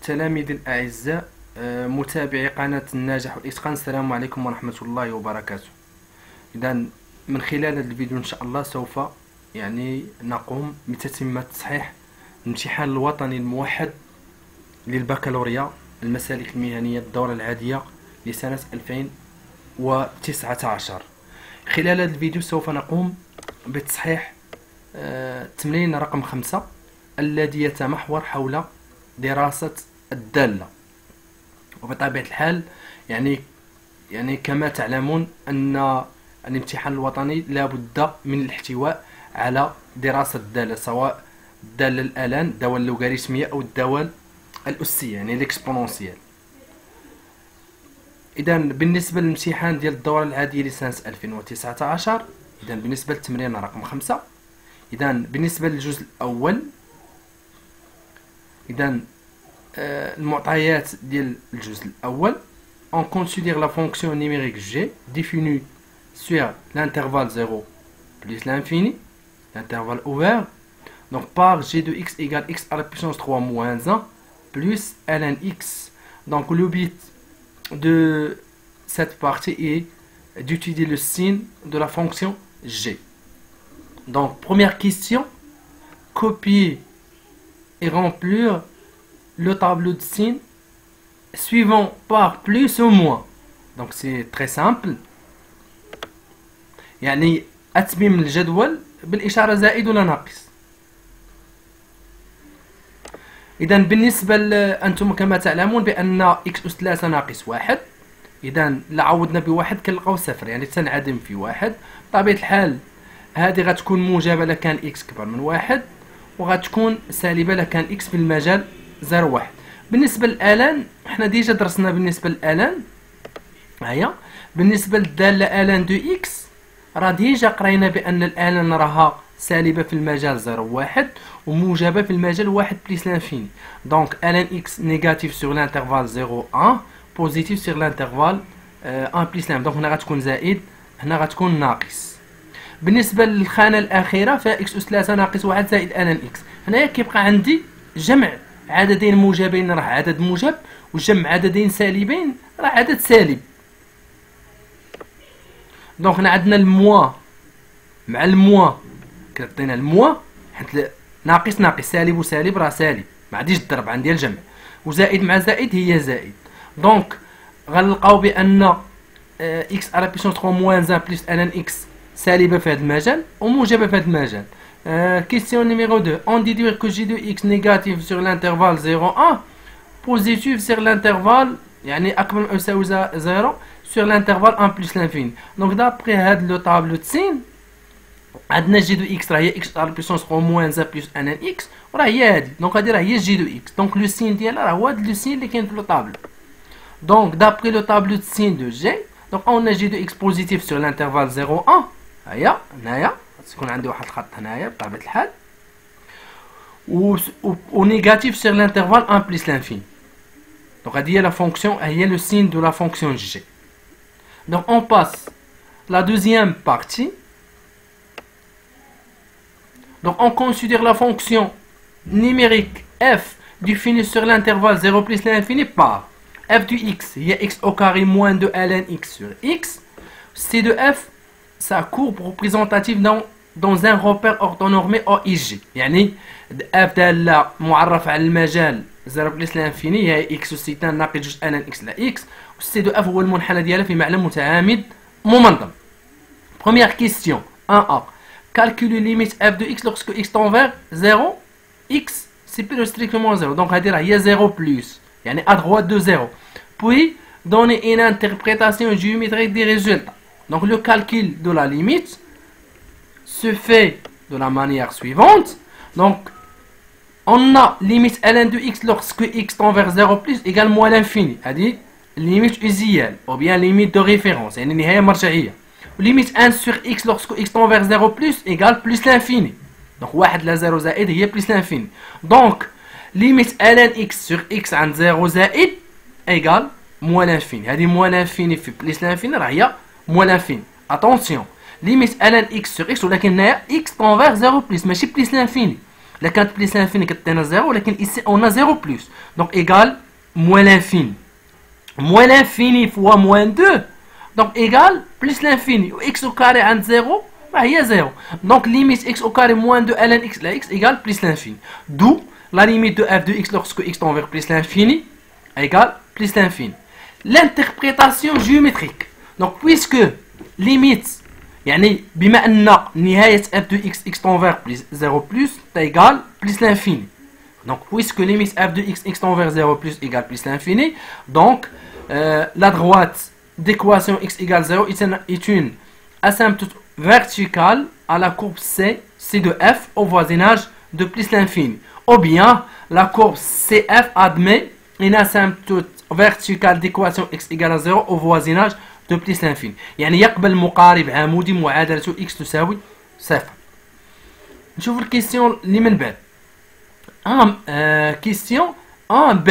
تلاميذي الأعزاء، متابعي قناة الناجح والإتقان، السلام عليكم ورحمة الله وبركاته. إذا من خلال هذا الفيديو إن شاء الله سوف نقوم بتتمة تصحيح الامتحان الوطني الموحد للبكالوريا المسالك المهنية الدورة العادية لسنة 2019. خلال هذا الفيديو سوف نقوم بتصحيح التمرين رقم 5 الذي يتمحور حول دراسة الدالة. وبطبيعة الحال يعني كما تعلمون أن الامتحان الوطني لا بد من الاحتواء على دراسة الدالة، سواء الدالة الآلان، الدوال اللوغاريتمية أو الدوال الأسية يعني الإكسبونونسيال. إذا بالنسبة للامتحان ديال الدورة العادية لسنة 2019، إذا بالنسبة للتمرين رقم 5، إذا بالنسبة للجزء الأول، إذا المعطيات ديال الجزء الأول: on considère la fonction numérique g définie sur l'intervalle 0 plus l'infini, l'intervalle ouvert, donc par g de x égale x à la puissance 3 moins 1 plus ln x. Donc le but de cette partie est d'étudier le signe de la fonction g. Donc première question, copier et remplir le tableau de signes suivant par plus ou moins. Donc c'est très simple، يعني أتمم الجدول بالإشارة زائد ولا ناقص. إذا بالنسبة أنتم كما تعلمون بأن x أس 3 ناقص 1، إذا لعوضنا بواحد كنلقاو صفر، يعني تنعدم في واحد. بطبيعة الحال هذه غتكون موجبة لكان x كبر من 1، وغتكون سالبة لكان x في المجال 0 1. بالنسبة للآلان حنا ديجا درسنا بالنسبة للآلان، هيا بالنسبة للدالة آلان دو x راه ديجا قرينا بأن الآلان راها سالبة في المجال 0 1 وموجبة في المجال 1 بليس لانفيني. دونك آلان x نيجاتيف سور لانترفال 0 1 بوزيتيف سور لانترفال 1 بليس لان، دونك هنا غتكون زائد، هنا غتكون ناقص. بالنسبة للخانة الأخيرة فإكس أس 3 ناقص 1 زائد آلان إكس، هنايا كيبقى عندي جمع عددين موجبين راه عدد موجب، وجمع عددين سالبين راه عدد سالب. دونك هنا عندنا الموا مع الموا كتعطينا الموا، حيت ناقص ناقص سالب وسالب راه سالب، ما عنديش الضرب، عندي الجمع، وزائد مع زائد هي زائد. دونك غنلقاو بأن إكس على بيسونس 3 موان 1 بلس آلان إكس سالبة في هذا المجال وموجبة في هذا المجال. Question numéro 2. On déduit que g de x négatif sur l'intervalle 0,1 positif sur l'intervalle يعني أكبر من أو يساوي 0 sur l'intervalle 1 plus l'infini. Donc d'après هذا le tableau de signe عندنا g de x راه هي x على puissance 3 moins 1 plus ln x، وراه هي هذه. دونك هذه راه هي g de x. دونك لو سين ديالها راه هو هذا لو سين اللي كاين في لو طابلو. دونك d'après le tableau de signe de g، donc on a g de x positif sur l'intervalle 0,1، هيا هنايا تكون عندي واحد الخط هنايا بطبيعة الحال، و نيجاتيف sur l'intervalle 1 plus l'infini. Donc هذه هي la fonction، هي le signe de la fonction g. Donc on passe la deuxième partie. Donc on considère la fonction numérique f définie sur l'intervalle 0 plus l'infini par f de x هي x au carré moins 2 ln x sur x. c de f sa courbe représentative dans un repère orthonormé OIG، يعني f دالة معرف على المجال 0 بلس لانفيني هي x وسيتان ناقص جوج ln x لا x، و c de f هو المنحنى ديالها في معلم متعامد ممنظم. Première question 1A. Calculer limite f de x lorsque x tend vers 0, x supérieur strictement 0. Donc هذه راه هي 0 plus، يعني à droite de 0. Puis donner une interprétation géométrique des résultats. Donc le calcul de la limite se fait de la manière suivante. Donc on a limite ln de x lorsque x tend vers 0 plus égale moins l'infini، هذه limite usuelle ou bien limite de référence يعني نهاية مرجعية. limite 1 sur x lorsque x tend vers 0 plus égale plus l'infini. Donc 1 لا 0 زائد هي plus l'infini. Donc limite ln x sur x عند 0 زائد égale moins l'infini. هذه moins l'infini في plus l'infini راه هي moins l'infini. Attention, limite ln x sur x ولكن هنايا x tend vers 0 plus ماشي plus l'infini. La carte plus l'infini qui est 0, mais ici on a 0 plus. Donc égal moins l'infini. Moins l'infini fois moins 2. Donc égal plus l'infini. X au carré en 0, il y a 0. Donc limite x au carré moins 2 ln x la x égale plus l'infini. D'où la limite de f de x lorsque x tend vers plus l'infini égale plus l'infini. L'interprétation géométrique. Donc puisque limite يعني بما أن نهاية f de x x tend vers plus 0 plus égale plus l'infini. Donc puisque limite f de x x tend vers 0 plus égale plus l'infini, donc la droite d'équation x égale 0 est une asymptote verticale à la courbe C de f au voisinage de plus l'infini. Ou bien la courbe CF admet une asymptote verticale d'équation x égale à 0 au voisinage de plus l'infini. يعني يقبل مقارب عمودي معادلته x تساوي 0. نشوف الكيستيون اللي من بعد. Question 1b.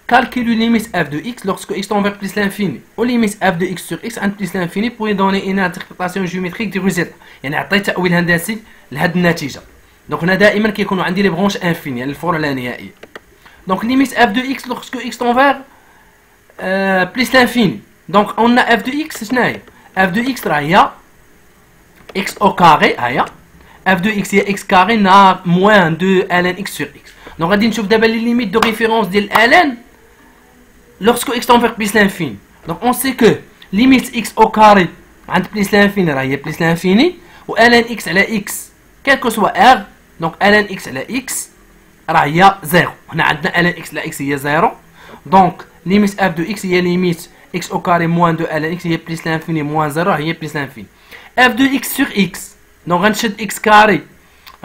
Calcule limite f de x lorsque x tend vers plus l'infini. Ou limite f de x sur x عند plus l'infini pour donner une interprétation géométrique du résultat. يعني عطيت تأويل هندسي لهذه النتيجة. Donc هنا دائما كيكونوا عندي لي برونش انفيني يعني الفورة لا نهائية. Donc limite f de x lorsque x tend vers plus l'infini. Donc on a f de x شنو هي؟ f de x راه هي x au carré هيا. f de x هي x carré نا moins 2 ln x sur x. Donc غادي نشوف دابا لي ليميت دو ريفيرونس ديال ln lorsque x tend vers plus l'infini. Donc on sait que limite x au carré عند plus l'infini راه هي plus l'infini و ln x على x quel que soit r donc ln x على x راه هي 0. هنا عندنا ln x على x هي 0. Donc limite f de x هي limite x au carré moins 2 ln x هي plus l'infini moins 0 هي plus l'infini. f de x sur x donc غنشد x carré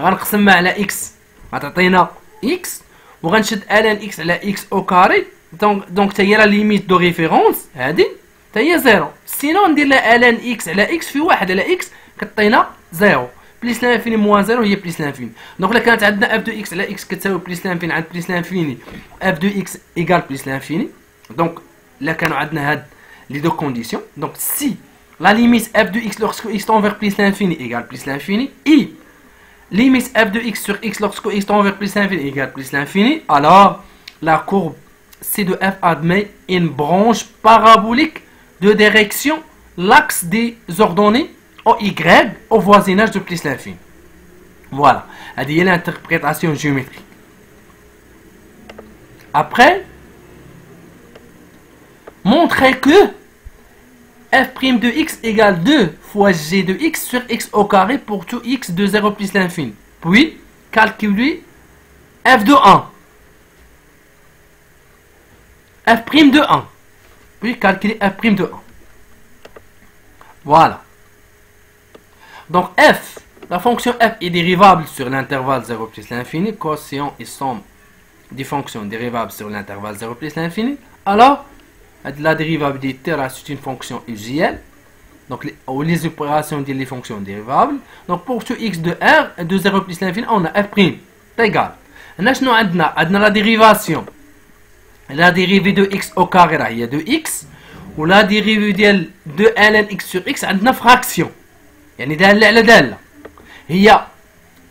غنقسمها على x غتعطينا x وغنشد ln x على x au carré donc تا هي لا ليميت دو ريفيرونس هادي تا هي 0. سينو ندير لها ln x على x في 1 على x كتعطينا 0 بليس لانفيني موان 0 هي بليس لانفيني. دونك الا كانت عندنا اف دو اكس على اكس كتساوي بليس لانفيني عند بليس لانفيني اف دو اكس ايكال بليس لانفيني. دونك الا كانوا عندنا هاد لي دو كونديسيون دونك سي لا ليميت اف دو اكس lorsque x tend vers plus l'infini égale plus l'infini et limite f de x sur x lorsque x tend vers plus l'infini égale plus l'infini, alors la courbe C de f admet une branche parabolique de direction l'axe des ordonnées au y au voisinage de plus l'infini. Voilà, c'est l'interprétation géométrique. Après, montrer que f' de x égale 2 fois g de x sur x au carré pour tout x de 0 plus l'infini. Puis, calculer f de 1. f' de 1. Puis, calculer f' de 1. Voilà. Donc, f, la fonction f est dérivable sur l'intervalle 0 plus l'infini, quotient et somme des fonctions dérivables sur l'intervalle 0 plus l'infini. Alors, la dérivabilité c'est une fonction usuelle. Donc, les opérations des fonctions dérivables. Donc, pour tout x de r de 0 plus l'infini, on a f' c'est égal. On a la dérivation. La dérivée de x au carré, il y a de x. Ou la dérivée de ln x sur x, on a une fraction. يعني دالة على دالة هي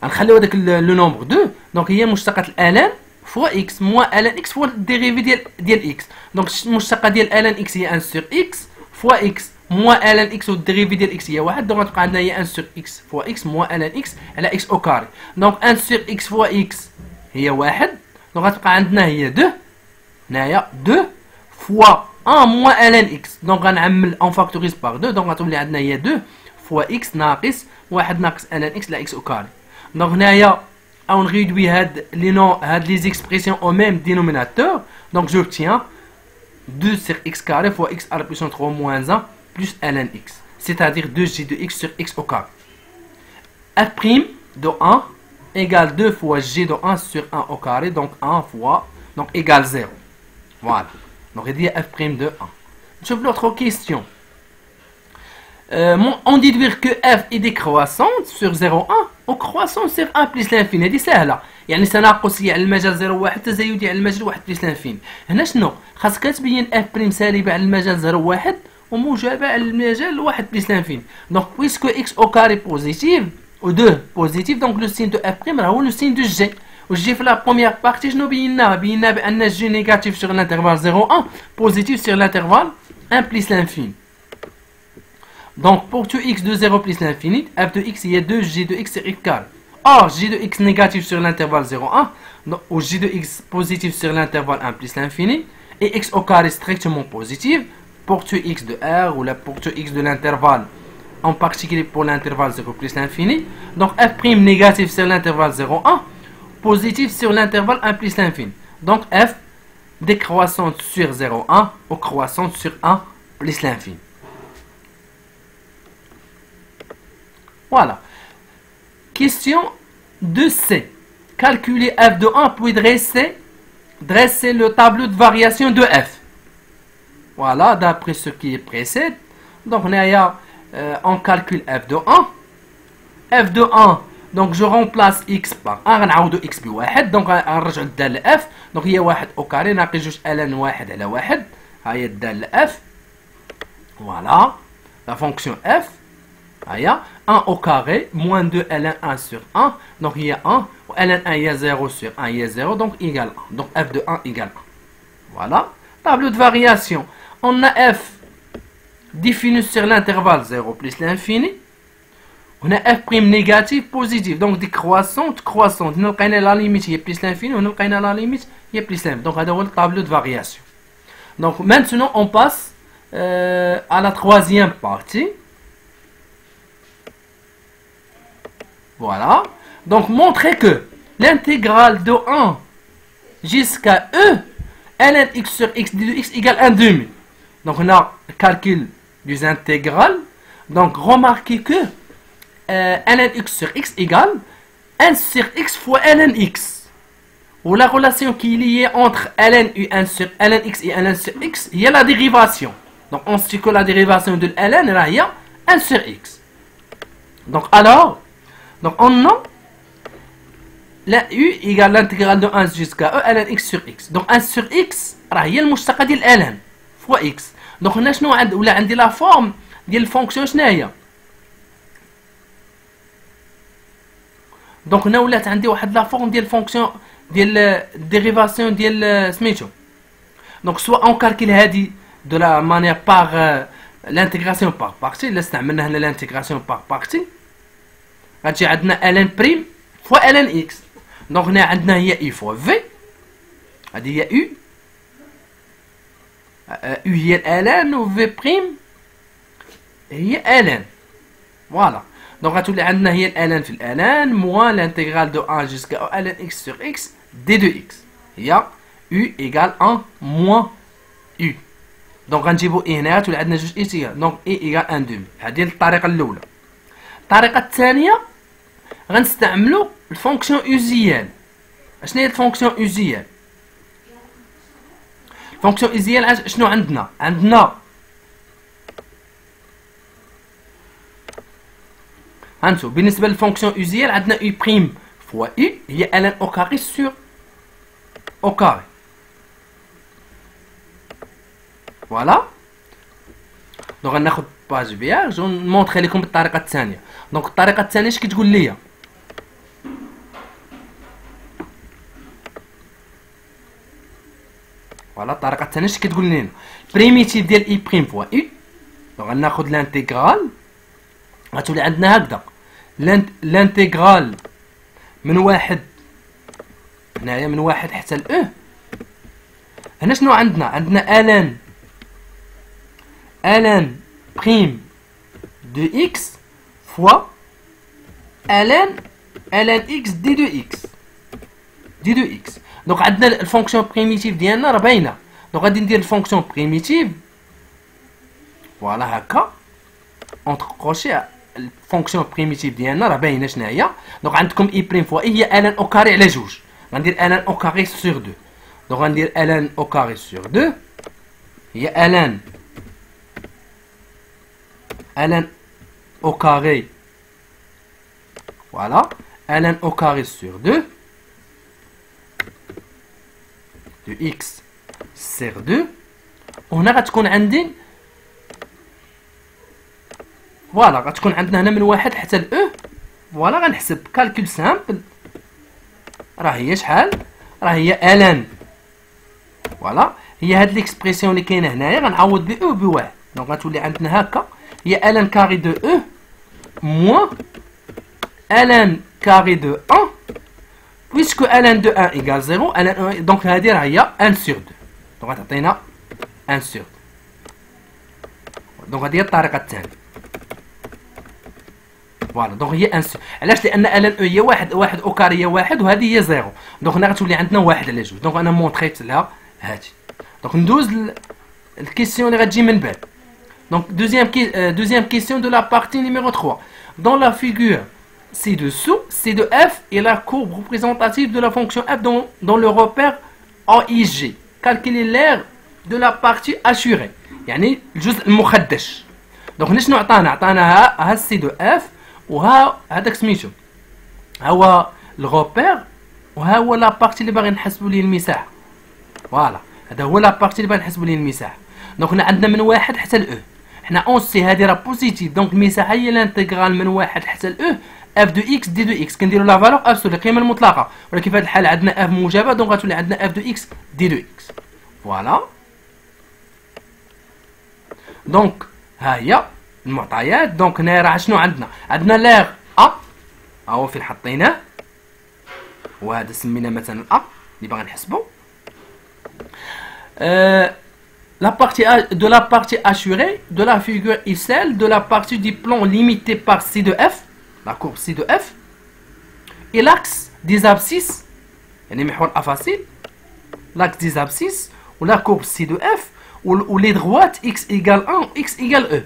غنخليو هذاك لو نومبر 2 دونك هي مشتقة ln فوا x موان ln x فوا الديريفي ديال x. دونك المشتقة ديال ln x هي 1 sur x فوا x موان ln x والديريفي ديال x هي 1. دونك غتبقى عندنا هي 1 sur x فوا x موان ln x على x au carré. دونك 1 sur x فوا x هي 1. دونك غتبقى عندنا هي 2 هنايا 2 فوا 1 موان ln x. دونك غنعمل اون فاكتوريز باغ 2 دونك غتولي عندنا هي 2 fois x ناقص 1 ناقص ln x على x au carré. Donc هنايا on réduit هاد les expressions au même dénominateur. Donc j'obtiens 2 sur x carré fois x à la puissance 3 moins 1 plus ln x. C'est-à-dire 2g de x sur x au carré. f' de 1 égale 2 fois g de 1 sur 1 au carré. Donc 1 fois donc égale 0. Voilà. Donc il dit f' de 1. Je veux l'autre question. On déduire que f est décroissante sur 0,1 ou croissante sur 1 plus l'infini. هذه سهله يعني تناقصيه على المجال 0,1 تزايديه على المجال 1 بلس l'infini. هنا شنو خاصك تبين f' سالبه على المجال 0,1 وموجبه على المجال 1 بلس l'infini. Donc puisque x au carré positive ou 2 positif, donc le signe de f' ou le signe de g. Ou g في la première partie, je بينا بأن g négatif sur l'intervalle 0,1, positif sur l'intervalle 1 plus l'infini. Donc pour tout x de 0 plus l'infini, f de x il y a 2 g de x sur x carré. Or g de x négatif sur l'intervalle 0,1, ou g de x positif sur l'intervalle 1 plus l'infini, et x au carré strictement positif, pour tout x de R ou pour tout x de l'intervalle, en particulier pour l'intervalle 0 plus l'infini. Donc f' négatif sur l'intervalle 0,1, positif sur l'intervalle 1 plus l'infini. Donc f décroissante sur 0,1 ou croissante sur 1 plus l'infini. Voilà. Question 2C. Calculer f de 1 puis dresser le tableau de variation de f. Voilà, d'après ce qui précède. Donc, on calcule f de 1. f de 1, donc je remplace x par 1. غنعوضو x بواحد. Donc, غنرجعو الدالة f. Donc, هي 1 au carré. ناقي جوج ln 1 على 1. ها هي الدالة f. Voilà. La fonction f. هيا 1 au carré moins 2 ln 1 sur 1. Donc, il y a 1. ln 1, il y a 0 sur 1, il y a 0. Donc, égale 1. Donc, f de 1 égale 1. Voilà. Tableau de variation. On a f défini sur l'intervalle 0 plus l'infini. On a f' négatif positif. Donc, décroissante, croissante. Nous avons la limite, il y a plus l'infini. Nous avons la limite, il y a plus l'infini. Donc, c'est le tableau de variation. Donc, maintenant, on passe à la troisième partie. Voilà. Donc, montrer que l'intégrale de 1 jusqu'à e, ln x sur x d de x égale 1 demi. Donc, on a le calcul des intégrales. Donc, remarquez que ln x sur x égale 1 sur x fois ln x. Ou la relation qui est liée entre ln x et ln sur x, il y a la dérivation. Donc, on sait que la dérivation de ln, il y a 1 sur x. Donc, alors, on a la u égale l'intégrale de 1 jusqu'à e ln x sur x. Donc 1 sur x هي المشتقة ديال ln fois x. Donc هنا شنو ولا عندي لا فورم ديال الفونكسيون شنو هي؟ دونك هنا ولات عندي واحد لا فورم ديال الفونكسيون ديال الديريفاسيون ديال سميتو. دونك سوا اون كالكيل هادي دو لا مانيير باغ l'intégration par partie. اللي استعملنا هنا l'intégration par partie غتجي عندنا ln بريم فوا ln x. دونك هنا عندنا هي u فوا v. هذه هي u. u هي ln و v بريم هي ln. فوالا. دونك غتولي عندنا هي ln في ln موان l'intégral de 1 jusqu'à ln x sur x d de x. هي u égale 1 moins u. دونك غنجيبو اي هنا غتولي عندنا جوج ايتيغال. دونك اي ايغال 1 دومي. هذه الطريقة الأولى. الطريقة الثانية غنستعملو الفونكسيون اوزيال. شنو هي الفونكسيون اوزيال؟ الفونكسيون اوزيال شنو عندنا؟ عندنا هانتو بالنسبه للفونكسيون اوزيال عندنا u بريم فوا u هي ln او كاري سور او كاري. فوالا. دونك غناخد باج فيرج ونمونطري لكم بالطريقه الثانيه. دونك الطريقه الثانيه اش كتقول ليا؟ فوالا الطريقه الثانيه اش كتقول لنا؟ بريميتيف ديال اي بريم فوا اي. دونك غناخد لانتيغرال غتولي عندنا هكذا لانتيغرال من واحد هنايا من واحد حتى ل هنا شنو عندنا؟ عندنا ln بريم دو اكس فوا ln x دي دو اكس دي دو اكس. دونك عندنا الفونكسيون بريميتيف ديالنا راه باينه. دونك غادي ندير الفونكسيون بريميتيف فوالا هكا اونتر كروشي. الفونكسيون بريميتيف ديالنا راه باينه شنو هي. دونك عندكم اي بريم فوا اي هي ln او كاري على جوج. غندير ln او كاري سور 2. دونك غندير ln او كاري سور 2 هي ln au carré. Voilà. ln au carré sur 2 de x sur 2. وهنا غتكون عندي فوالا غتكون عندنا هنا من واحد حتى ل فوالا غنحسب كالكول سامبل، راه هي شحال؟ راه هي الان. فوالا هي هاد ليكسبرسيون اللي كاينه هنايا غنعوض ب او بواحد، دونك غتولي عندنا هكا هي الان كاري دو او موان الان كاري دو 1 puisque ln de 1 égale 0 ln 1 donc هادي راه هي 1 sur 2 دونك غتعطينا 1 sur 2. دونك هادي هي الطريقه الثانيه. فوالا دونك هي 1 sur علاش؟ لان ln او هي واحد او كاري هي واحد وهذه هي 0 دونك هنا غتولي عندنا واحد على جوج. دونك انا مونطريت لها هادي. دونك ندوز الكيسيون اللي غتجي من بعد. Donc deuxième question de la partie numéro 3. Dans la figure ci-dessous, C de f est la courbe représentative de la fonction f dans le repère AIG. Calculer l'aire de la partie assurée. يعني الجزء المخدش. Donc هنا شنو عطانا ها C de f وها هذاك سميتو. ها هو الغوبير وها هو لا بارتي اللي باغي نحسبوا ليه المساحة. فوالا هذا هو لا بارتي اللي باغي نحسبوا ليه المساحة. دونك هنا عندنا من واحد حتى ل او. حنا اون سي هادي راه بوزيتيف دونك المساحه هي الانتغرال من واحد حتى ل او اف دو اكس دي دو اكس. كنديرو لا فالور ابسولي القيمه المطلقه، ولكن في هذه الحاله عندنا اف موجبه دونك غتولي عندنا اف دو اكس دي دو اكس. فوالا دونك ها هي المعطيات. دونك هنا راه شنو عندنا ليغ ا ها هو فين حطيناه، وهذا سمينا مثلا ا اللي باغي نحسبو. La partie de la partie assurée de la figure est celle de la partie du plan limité par C de f, la courbe C de f, et l'axe des abscisses, يعني محور أفاصيل، l'axe des abscisses ou la courbe C de f ou les droites x égale 1, x égale e.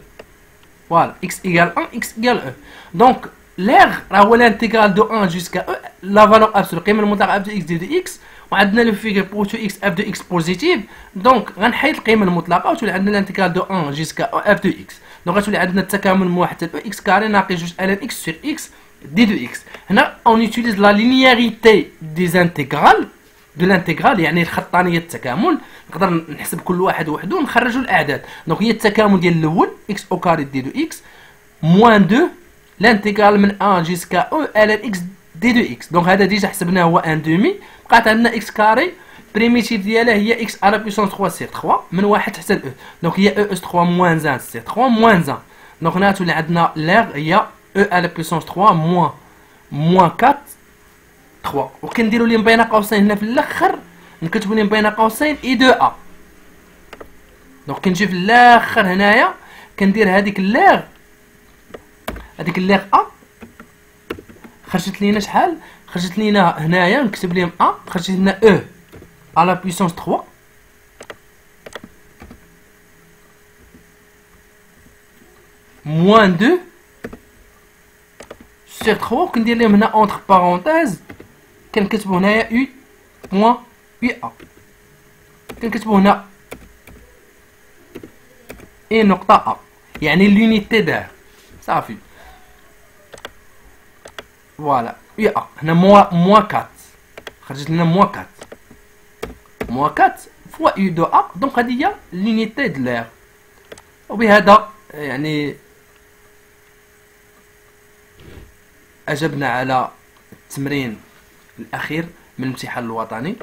Voilà, x égale 1, x égale e. Donc l'air هو l'intégrale de 1 jusqu'à e, la valeur absolue, القيمة المطلقة f de x d de x. وعندنا لو فيغور بور تو اكس اف دو اكس بوزيتيف دونك غنحيد القيمه المطلقه وتولي عندنا الانتقال دو 1 جيسكا اف دو اكس. دونك غتولي عندنا التكامل من 1 حتى ل اكس كاري ناقص جوج الان اكس سور اكس دي دو اكس. هنا اون يوتيليز لا لينياريتي دي زانتيغرال دو لانتيغرال يعني الخطانيه التكامل. نقدر نحسب كل واحد وحده ونخرجوا الاعداد. دونك هي التكامل ديال الاول اكس او كاري دي دو اكس موان 2 لانتيغرال من 1 جيسكا او الان اكس دي دو اكس. دونك هذا ديجا حسبناه هو ان دومي. بقات عندنا اكس كاري بريميتيف ديالها هي اكس على بيسونس 3 سير 3 من 1 حتى ل او. دونك هي او اس 3 موان 1 سير 3 موان 1. دونك هنا تولي عندنا ليغ هي او على بيسونس 3 موان 4 3. وكنديروا لهم بين قوسين هنا في الاخر نكتبوا لهم بين قوسين اي 2 ا. دونك كنجي في الاخر هنايا كندير هذيك الليغ ا خرجت لينا شحال؟ خرجت لينا هنايا نكتب لهم ا خرجت لنا او على بيسونس 3 موان 2 سير 3. كندير لهم هنا اونتر بارونتيز كنكتبوا هنايا يو موان يو ا. كنكتبوا هنا اي نقطه ا يعني لونيتي دار صافي. فوالا يو ا هنا موان 4 خرجت لنا موان 4 فوا يو دو ا. دونك هذه هي لونيتي د لير. وبهذا يعني اجبنا على التمرين الاخير من الامتحان الوطني،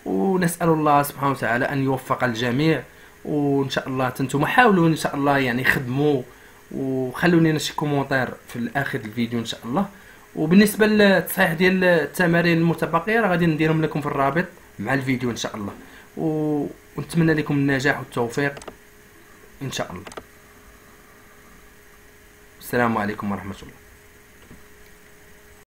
ونسال الله سبحانه وتعالى ان يوفق الجميع. وان شاء الله انتم حاولوا ان شاء الله يعني خدموا وخلوا لنا شي كومونتير في اخر الفيديو ان شاء الله. وبالنسبه للتصحيح ديال التمارين المتبقيه راه غادي نديرهم لكم في الرابط مع الفيديو ان شاء الله. ونتمنى لكم النجاح والتوفيق ان شاء الله. السلام عليكم ورحمه الله.